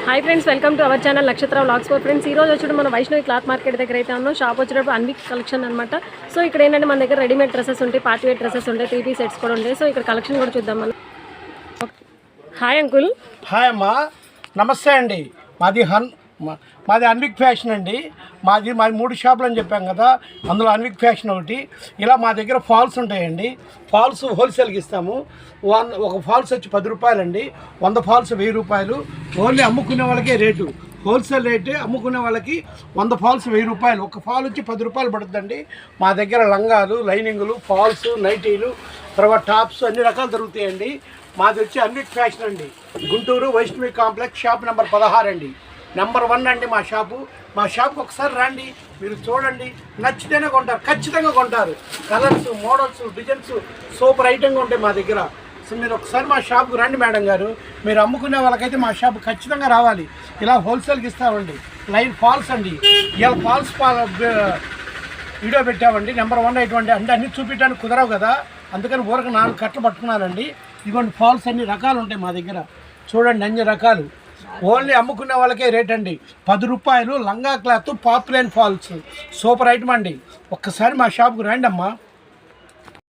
Hi friends, welcome to our channel నక్షత్ర vlogs for friends. ఈ రోజు వచ్చి మన వైష్ణవి క్లాత్ మార్కెట్ దగ్గర అయితే ఉన్నాం. షాప్ వచ్చేటప్పుడు అన్విక్ కలెక్షన్ అనమాట. సో ఇక్కడ ఏంటంటే మన దగ్గర రెడీమేడ్ డ్రెస్సెస్ ఉంటాయి, పార్టీ వేర్ డ్రెస్సెస్ ఉంటాయి, 3 సెట్స్ కూడా ఉంటాయి. సో ఇక్కడ కలెక్షన్ కూడా చూద్దాం మనం. Hi uncle. హాయ్ అమ్మా, నమస్తే అండి. మాది అన్విక్ ఫ్యాషన్ అండి. మాది 3 షాపులు అని చెప్పాం కదా, అందులో అన్విక్ ఫ్యాషన్ ఒకటి. ఇలా మా దగ్గర ఫాల్స్ ఉంటాయండి. ఫాల్స్ హోల్సేల్కి ఇస్తాము. ఒక ఫాల్స్ వచ్చి 10 రూపాయలండి. 100 ఫాల్స్ 1000 రూపాయలు. ఓన్లీ అమ్ముకునే వాళ్ళకే రేటు, హోల్సేల్ రేటు. అమ్ముకునే వాళ్ళకి 100 ఫాల్స్ 1000 రూపాయలు. ఒక ఫాల్ వచ్చి 10 రూపాయలు పడుతుందండి. మా దగ్గర లంగాలు, లైనింగులు, ఫాల్స్, నైటీలు, తర్వాత టాప్స్ అన్ని రకాలు దొరుకుతాయండి. మాది వచ్చి అన్విక్ ఫ్యాషన్ అండి. Guntur Vaishnavi complex, shop number 16 అండి. నెంబర్ 1 అండి మా షాపు. మా షాప్కి ఒకసారి రండి, మీరు చూడండి, నచ్చితేనే కొంటారు, ఖచ్చితంగా కొంటారు. కలర్స్, మోడల్స్, డిజైన్స్ సూపర్ ఐటెంగా ఉంటాయి మా దగ్గర. సో మీరు ఒకసారి మా షాప్కి రండి మేడం గారు. మీరు అమ్ముకునే వాళ్ళకైతే మా షాప్ ఖచ్చితంగా రావాలి. ఇలా హోల్సేల్కి ఇస్తామండి. లైన్ ఫాల్స్ అండి. ఇలా ఫాల్స్ వీడియో పెట్టామండి. నెంబర్ 1 ఎటువంటి అంటే అన్ని చూపించడానికి కుదరవు కదా, అందుకని ఊరకు 4 కట్టలు పట్టుకున్నానండి. ఇదిగోండి ఫాల్స్ అన్ని రకాలు ఉంటాయి మా దగ్గర. చూడండి, అన్ని రకాలు. ఓన్లీ అమ్ముకునే వాళ్ళకే రేట్ అండి. 10 రూపాయలు. లంగా cloth, poplin falls super item అండి. ఒక్కసారి మా షాప్కి రండి అమ్మా.